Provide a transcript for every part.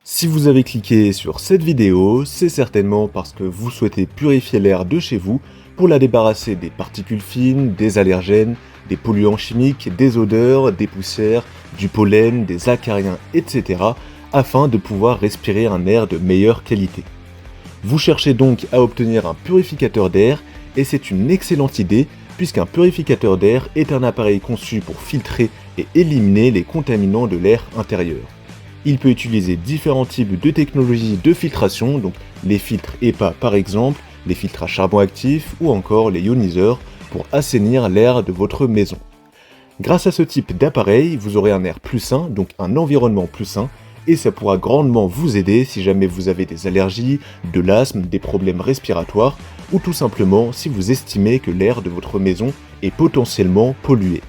Si vous avez cliqué sur cette vidéo, c'est certainement parce que vous souhaitez purifier l'air de chez vous pour la débarrasser des particules fines, des allergènes, des polluants chimiques, des odeurs, des poussières, du pollen, des acariens, etc. afin de pouvoir respirer un air de meilleure qualité. Vous cherchez donc à obtenir un purificateur d'air et c'est une excellente idée puisqu'un purificateur d'air est un appareil conçu pour filtrer et éliminer les contaminants de l'air intérieur. Il peut utiliser différents types de technologies de filtration, donc les filtres HEPA par exemple, les filtres à charbon actif ou encore les ioniseurs pour assainir l'air de votre maison. Grâce à ce type d'appareil, vous aurez un air plus sain, donc un environnement plus sain, et ça pourra grandement vous aider si jamais vous avez des allergies, de l'asthme, des problèmes respiratoires, ou tout simplement si vous estimez que l'air de votre maison est potentiellement pollué.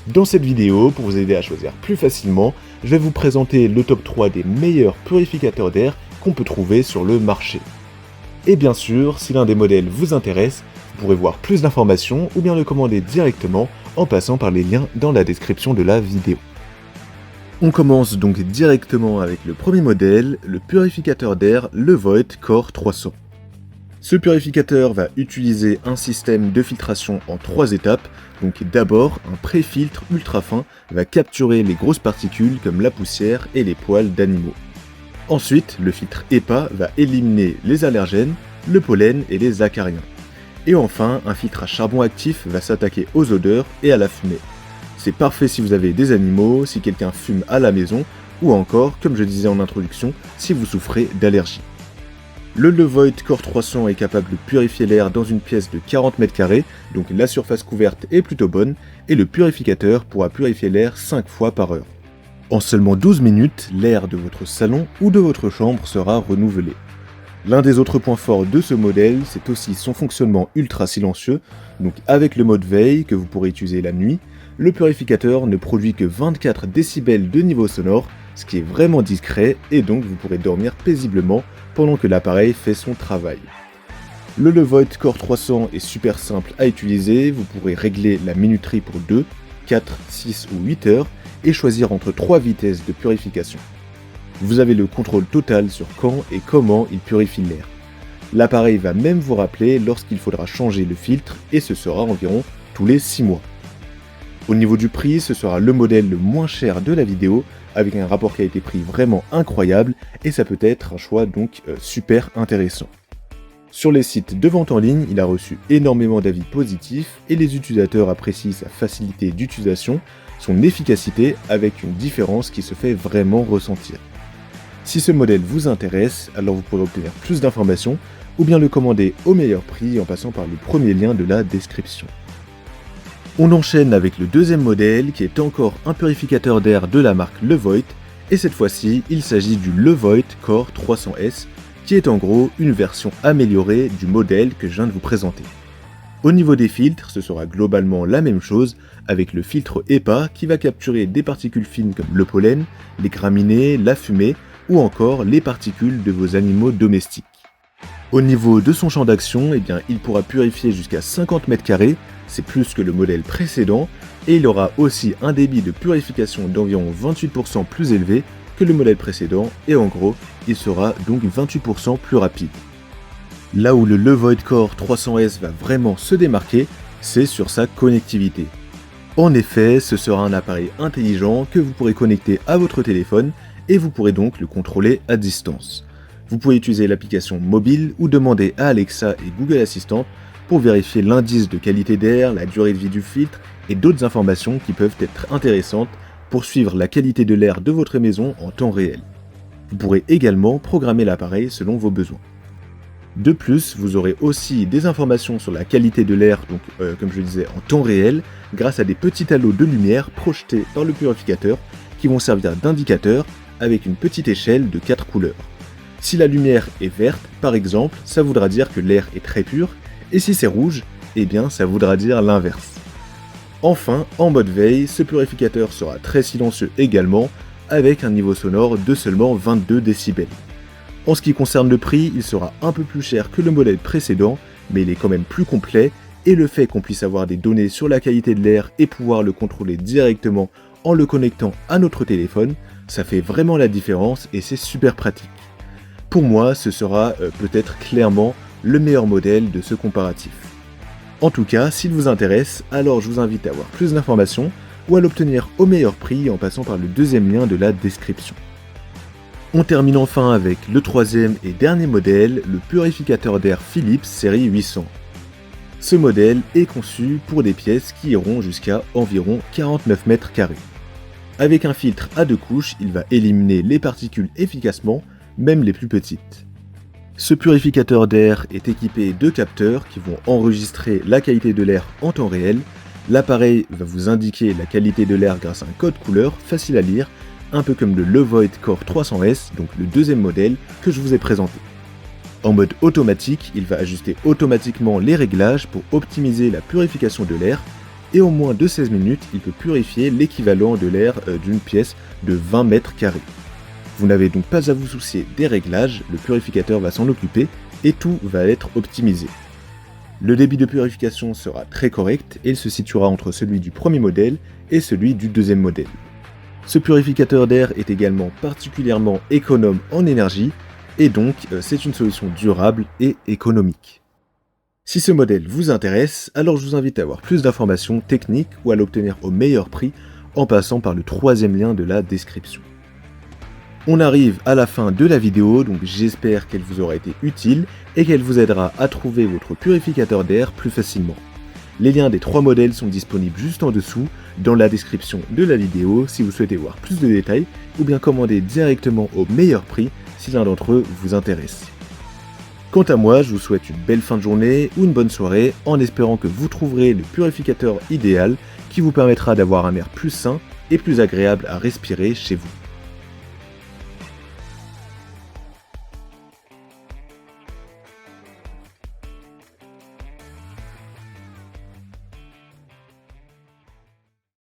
Dans cette vidéo, pour vous aider à choisir plus facilement, je vais vous présenter le top 3 des meilleurs purificateurs d'air qu'on peut trouver sur le marché. Et bien sûr, si l'un des modèles vous intéresse, vous pourrez voir plus d'informations ou bien le commander directement en passant par les liens dans la description de la vidéo. On commence donc directement avec le premier modèle, le purificateur d'air Levoit Core 300. Ce purificateur va utiliser un système de filtration en 3 étapes. Donc d'abord, un pré-filtre ultra fin va capturer les grosses particules comme la poussière et les poils d'animaux. Ensuite, le filtre HEPA va éliminer les allergènes, le pollen et les acariens. Et enfin, un filtre à charbon actif va s'attaquer aux odeurs et à la fumée. C'est parfait si vous avez des animaux, si quelqu'un fume à la maison, ou encore, comme je disais en introduction, si vous souffrez d'allergies. Le Levoit Core 300 est capable de purifier l'air dans une pièce de 40 m², donc la surface couverte est plutôt bonne, et le purificateur pourra purifier l'air 5 fois par heure. En seulement 12 minutes, l'air de votre salon ou de votre chambre sera renouvelé. L'un des autres points forts de ce modèle, c'est aussi son fonctionnement ultra silencieux, donc avec le mode veille que vous pourrez utiliser la nuit, le purificateur ne produit que 24 décibels de niveau sonore, ce qui est vraiment discret et donc vous pourrez dormir paisiblement pendant que l'appareil fait son travail. Le Levoit Core 300 est super simple à utiliser, vous pourrez régler la minuterie pour 2, 4, 6 ou 8 heures et choisir entre 3 vitesses de purification. Vous avez le contrôle total sur quand et comment il purifie l'air. L'appareil va même vous rappeler lorsqu'il faudra changer le filtre et ce sera environ tous les 6 mois. Au niveau du prix, ce sera le modèle le moins cher de la vidéo, avec un rapport qualité-prix vraiment incroyable, et ça peut être un choix donc super intéressant. Sur les sites de vente en ligne, il a reçu énormément d'avis positifs, et les utilisateurs apprécient sa facilité d'utilisation, son efficacité, avec une différence qui se fait vraiment ressentir. Si ce modèle vous intéresse, alors vous pourrez obtenir plus d'informations, ou bien le commander au meilleur prix en passant par le premier lien de la description. On enchaîne avec le deuxième modèle qui est encore un purificateur d'air de la marque Levoit et cette fois-ci il s'agit du Levoit Core 300S qui est en gros une version améliorée du modèle que je viens de vous présenter. Au niveau des filtres, ce sera globalement la même chose avec le filtre HEPA qui va capturer des particules fines comme le pollen, les graminées, la fumée ou encore les particules de vos animaux domestiques. Au niveau de son champ d'action, il pourra purifier jusqu'à 50 m², c'est plus que le modèle précédent, et il aura aussi un débit de purification d'environ 28% plus élevé que le modèle précédent, et en gros, il sera donc 28% plus rapide. Là où le Levoit Core 300S va vraiment se démarquer, c'est sur sa connectivité. En effet, ce sera un appareil intelligent que vous pourrez connecter à votre téléphone, et vous pourrez donc le contrôler à distance. Vous pouvez utiliser l'application mobile ou demander à Alexa et Google Assistant pour vérifier l'indice de qualité d'air, la durée de vie du filtre et d'autres informations qui peuvent être intéressantes pour suivre la qualité de l'air de votre maison en temps réel. Vous pourrez également programmer l'appareil selon vos besoins. De plus, vous aurez aussi des informations sur la qualité de l'air, comme je le disais, en temps réel, grâce à des petits halos de lumière projetés par le purificateur qui vont servir d'indicateurs avec une petite échelle de 4 couleurs. Si la lumière est verte, par exemple, ça voudra dire que l'air est très pur, et si c'est rouge, ça voudra dire l'inverse. Enfin, en mode veille, ce purificateur sera très silencieux également, avec un niveau sonore de seulement 22 décibels. En ce qui concerne le prix, il sera un peu plus cher que le modèle précédent, mais il est quand même plus complet, et le fait qu'on puisse avoir des données sur la qualité de l'air et pouvoir le contrôler directement en le connectant à notre téléphone, Ça fait vraiment la différence et c'est super pratique. Pour moi, ce sera peut-être clairement le meilleur modèle de ce comparatif. En tout cas, s'il vous intéresse, alors je vous invite à avoir plus d'informations ou à l'obtenir au meilleur prix en passant par le deuxième lien de la description. On termine enfin avec le troisième et dernier modèle, le purificateur d'air Philips série 800. Ce modèle est conçu pour des pièces qui iront jusqu'à environ 49 mètres carrés. Avec un filtre à 2 couches, il va éliminer les particules efficacement, même les plus petites. Ce purificateur d'air est équipé de capteurs qui vont enregistrer la qualité de l'air en temps réel. L'appareil va vous indiquer la qualité de l'air grâce à un code couleur facile à lire, un peu comme le Levoit Core 300S, donc le deuxième modèle que je vous ai présenté. En mode automatique, il va ajuster automatiquement les réglages pour optimiser la purification de l'air, et en moins de 16 minutes, il peut purifier l'équivalent de l'air d'une pièce de 20 mètres carrés. Vous n'avez donc pas à vous soucier des réglages, le purificateur va s'en occuper et tout va être optimisé. Le débit de purification sera très correct et il se situera entre celui du premier modèle et celui du deuxième modèle. Ce purificateur d'air est également particulièrement économe en énergie et donc c'est une solution durable et économique. Si ce modèle vous intéresse, alors je vous invite à avoir plus d'informations techniques ou à l'obtenir au meilleur prix en passant par le troisième lien de la description. On arrive à la fin de la vidéo, donc j'espère qu'elle vous aura été utile et qu'elle vous aidera à trouver votre purificateur d'air plus facilement. Les liens des 3 modèles sont disponibles juste en dessous, dans la description de la vidéo si vous souhaitez voir plus de détails ou bien commander directement au meilleur prix si l'un d'entre eux vous intéresse. Quant à moi, je vous souhaite une belle fin de journée ou une bonne soirée en espérant que vous trouverez le purificateur idéal qui vous permettra d'avoir un air plus sain et plus agréable à respirer chez vous.